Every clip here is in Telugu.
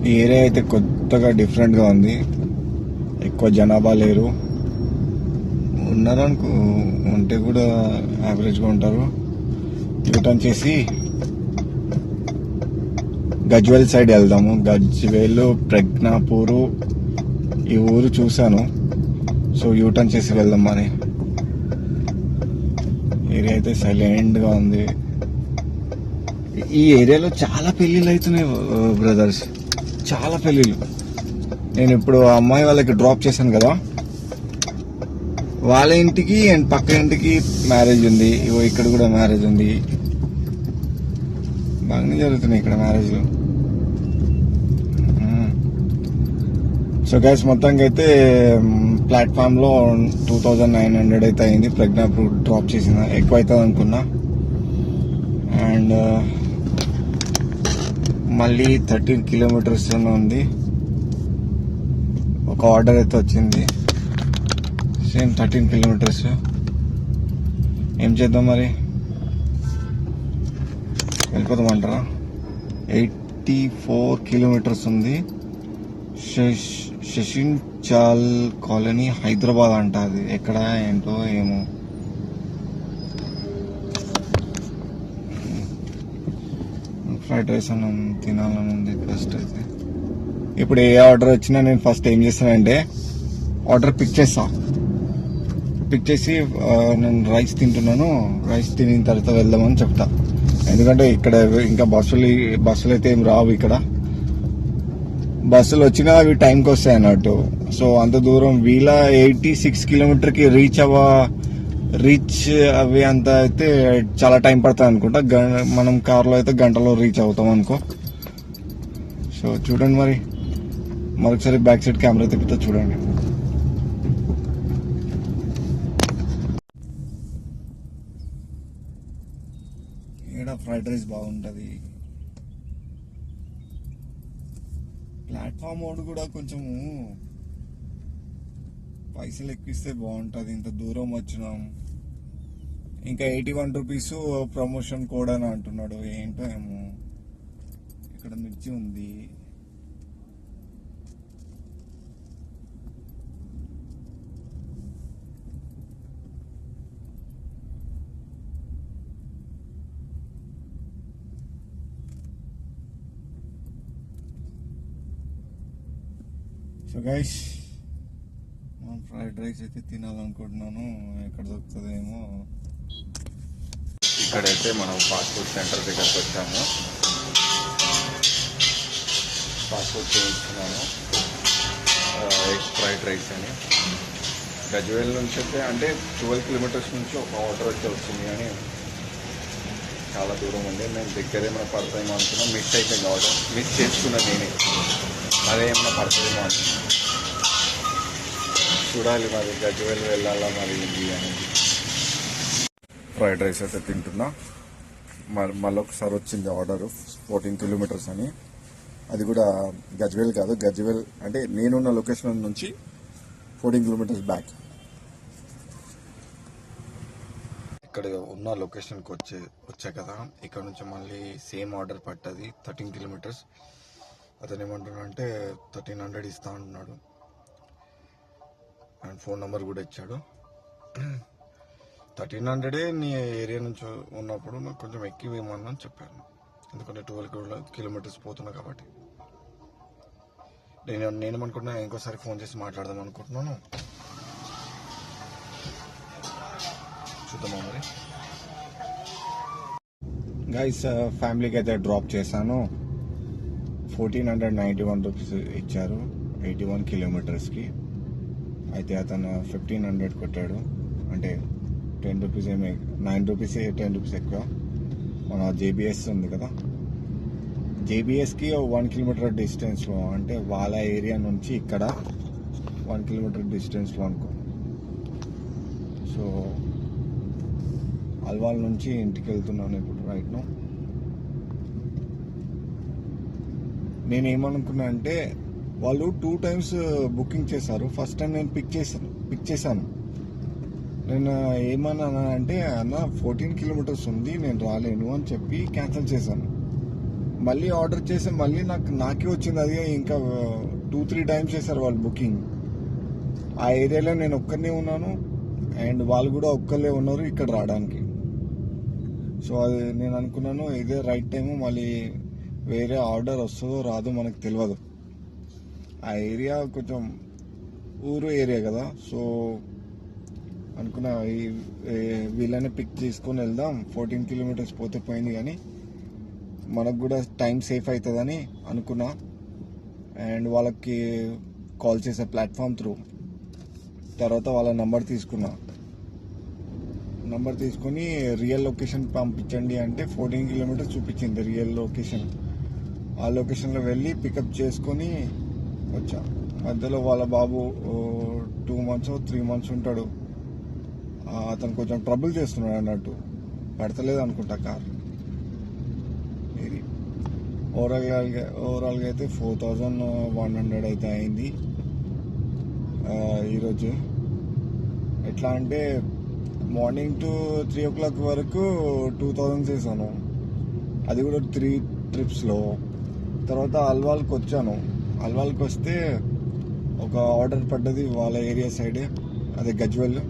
ఈ ఏరియా అయితే కొత్తగా డిఫరెంట్గా ఉంది. ఎక్కువ జనాభా లేరు, ఉన్నారనుకో ఉంటే కూడా యావరేజ్గా ఉంటారు. యూటర్న్ చేసి గజ్వేల్ సైడ్ వెళ్దాము. గజ్వేల్, ప్రజ్ఞాపూరు ఈ ఊరు చూశాను. సో యూటర్న్ చేసి వెళ్దాం. మరి ఏరియా అయితే సైలెంట్గా ఉంది. ఈ ఏరియాలో చాలా పెళ్ళిళ్ళు అవుతున్నాయి బ్రదర్స్, చాలా పెళ్ళిళ్ళు. నేను ఇప్పుడు ఆ అమ్మాయి వాళ్ళకి డ్రాప్ చేశాను కదా, వాళ్ళ ఇంటికి అండ్ పక్క ఇంటికి మ్యారేజ్ ఉంది. ఇక్కడ కూడా మ్యారేజ్ ఉంది. బాగానే జరుగుతున్నాయి ఇక్కడ మ్యారేజ్లు. సో గైస్ మొత్తానికి అయితే ప్లాట్ఫామ్లో 2900 అయితే అయింది. ప్రజ్ఞాపూర్ డ్రాప్ చేసిన, ఎక్కువ అవుతుంది అనుకున్నా. అండ్ మళ్ళీ 13 కిలోమీటర్స్ ఉంది. ఒక ఆర్డర్ అయితే వచ్చింది, సేమ్ 13 కిలోమీటర్స్. ఏం చేద్దాం మరి, వెళ్ళిపోతామంటారా? 84 కిలోమీటర్స్ ఉంది. శశించాల్ కాలనీ, హైదరాబాద్ అంట. అది ఎక్కడ ఏంటో ఏమో. ఫ్రైడ్ రైస్ అన్నం తినాలని ఉంది ఫస్ట్ అయితే. ఇప్పుడు ఏ ఆర్డర్ వచ్చినా నేను ఫస్ట్ ఏం చేస్తానంటే ఆర్డర్ పిక్ చేసి నేను రైస్ తింటున్నాను, రైస్ తినిన తర్వాత వెళ్దామని చెప్తా. ఎందుకంటే ఇక్కడ ఇంకా బస్సులు అయితే ఏం రావు. ఇక్కడ బస్సులు వచ్చినా అవి టైంకి వస్తాయి అన్నట్టు. సో అంత దూరం వీళ్ళ 86 కిలోమీటర్కి రీచ్ అవి అంత అయితే చాలా టైం పడుతుంది అనుకుంటా. మనం కార్లో అయితే గంటలో రీచ్ అవుతాం అనుకో. సో చూడండి మరి, మరొకసారి బ్యాక్ సైడ్ కెమెరా తిప్పుతా చూడండి. ఇక్కడ ఫ్రైడ్ రైస్ బాగుంటుంది. ప్లాట్ఫామ్ వాడు కూడా కొంచెము పైసలు ఎక్కిస్తే బాగుంటుంది. ఇంత దూరం వచ్చినాం, ఇంకా 81 రూపీస్ ప్రమోషన్ కోడ్ అని అంటున్నాడు. ఏంటో ఏమో. ఇక్కడ మిర్చి ఉంది. సో గైస్, మనం ఫ్రైడ్ రైస్ అయితే తినాలనుకుంటున్నాను. ఎక్కడ దొరుకుతుందేమో. ఇక్కడైతే మనం ఫాస్ట్ ఫుడ్ సెంటర్ దగ్గరకు వచ్చాము. ఫాస్ట్ ఫుడ్ చేయించుకున్నాను, ఎగ్ ఫ్రైడ్ రైస్ అని. గజ్వేల్ నుంచి అయితే అంటే 12 కిలోమీటర్స్ నుంచి ఒక ఆర్డర్ వచ్చి వచ్చింది, కానీ చాలా దూరం ఉంది. నేను దగ్గర ఏమైనా పడతాయేమో అనుకున్నా, మిస్ అయిపోయింది ఆర్డర్. మిస్ చేసుకున్నా నేనే, అదేమైనా పడుతుందేమో అనుకున్నా. చూడాలి మరి, గజ్వేల్ వెళ్ళాలా మరి ఏంటి అనేది. ఫ్రైడ్ రైస్ అయితే తింటున్నా. మళ్ళీ ఒకసారి వచ్చింది ఆర్డర్ 14 కిలోమీటర్స్ అని. అది కూడా గజ్వేల్ కాదు, గజ్వేల్ అంటే నేనున్న లొకేషన్ నుంచి 14 కిలోమీటర్స్ బ్యాక్. ఇక్కడ ఉన్న లొకేషన్కి వచ్చా కదా, ఇక్కడ నుంచి మళ్ళీ సేమ్ ఆర్డర్ పట్టది 13 కిలోమీటర్స్. అతను ఏమంటున్నా అంటే 1300 ఇస్తా అంటున్నాడు. అండ్ ఫోన్ నెంబర్ కూడా ఇచ్చాడు. 1300 నీ ఏరియా నుంచి ఉన్నప్పుడు నాకు కొంచెం ఎక్కువ ఇవ్వమని చెప్పాను. ఎందుకంటే 12 కిలోమీటర్స్ పోతున్నా కాబట్టి. నేనేమనుకుంటున్నా, ఇంకోసారి ఫోన్ చేసి మాట్లాడదాం అనుకుంటున్నాను. చూద్దామా మరి. గైస్, ఫ్యామిలీకి అయితే డ్రాప్ చేశాను. 1491 రూపీస్ ఇచ్చారు 81 కిలోమీటర్స్కి. అయితే అతను 1500 కొట్టాడు. అంటే 10 రూపీస్ ఏమి, 9 రూపీస్ 10 రూపీస్ ఎక్కువ. మన జేబీఎస్ ఉంది కదా, జేబీఎస్కి 1 కిలోమీటర్ డిస్టెన్స్లో, అంటే వాళ్ళ ఏరియా నుంచి ఇక్కడ 1 కిలోమీటర్ డిస్టెన్స్లో అనుకో. సో అల్వాల్ నుంచి ఇంటికి వెళ్తున్నాను ఇప్పుడు రైట్ నో. నేనేమనుకున్నా అంటే వాళ్ళు 2 times బుకింగ్ చేశారు. ఫస్ట్ టైం నేను పిక్ చేశాను. నేను ఏమన్నా అంటే అన్న 14 కిలోమీటర్స్ ఉంది, నేను రాలేను అని చెప్పి క్యాన్సిల్ చేశాను. మళ్ళీ ఆర్డర్ చేసి మళ్ళీ నాకే వచ్చింది అది. ఇంకా 2-3 టైమ్స్ చేశారు వాళ్ళు బుకింగ్. ఆ ఏరియాలో నేను ఒక్కరినే ఉన్నాను అండ్ వాళ్ళు కూడా ఒక్కళ్ళే ఉన్నారు ఇక్కడ రావడానికి. సో అది నేను అనుకున్నాను ఇదే రైట్ టైము. మళ్ళీ వేరే ఆర్డర్ వస్తుందో రాదో మనకు తెలియదు. ఆ ఏరియా కొంచెం ఊరు ఏరియా కదా. సో అనుకున్నా వీళ్ళని పిక్ చేసుకొని వెళ్దాం. 14 కిలోమీటర్స్ పోతే పోయింది, కానీ మనకు కూడా టైం సేఫ్ అవుతుందని అనుకున్నా. అండ్ వాళ్ళకి కాల్ చేసే ప్లాట్ఫామ్ త్రూ తర్వాత వాళ్ళ నంబర్ తీసుకొని రియల్ లొకేషన్ పంపించండి అంటే 14 కిలోమీటర్స్ చూపించింది రియల్ లొకేషన్. ఆ లొకేషన్లో వెళ్ళి పికప్ చేసుకొని వచ్చా. మధ్యలో వాళ్ళ బాబు 2 months 3 months ఉంటాడు. అతను కొంచెం ట్రబుల్ చేస్తున్నాడు అన్నట్టు, పడతలేదు అనుకుంటా కార్. ఇది ఓవరాల్గా అయితే 4100 అయితే అయింది ఈరోజు. ఎట్లా అంటే మార్నింగ్ టు 3 o'clock వరకు 2000 చేశాను, అది కూడా 3 trips. తర్వాత అల్వాల్కి వచ్చాను. అల్వాల్కి వస్తే ఒక ఆర్డర్ పడ్డది వాళ్ళ ఏరియా సైడే, అదే గజ్వెల్.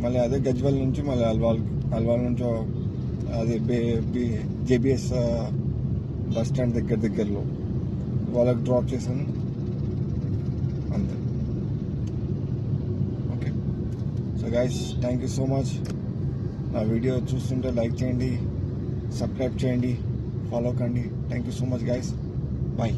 మళ్ళీ అదే గజ్వెల్ నుంచి మళ్ళీ అల్వాల్ నుంచి అదే జేబిఎస్ బస్ స్టాండ్ దగ్గరలో వాళ్ళకి డ్రాప్ చేశాను అంతే. Okay, so guys thank you so much. నా వీడియో చూస్తుంటే లైక్ చేయండి, సబ్స్క్రైబ్ చేయండి, ఫాలో కండి. Thank you so much guys, bye.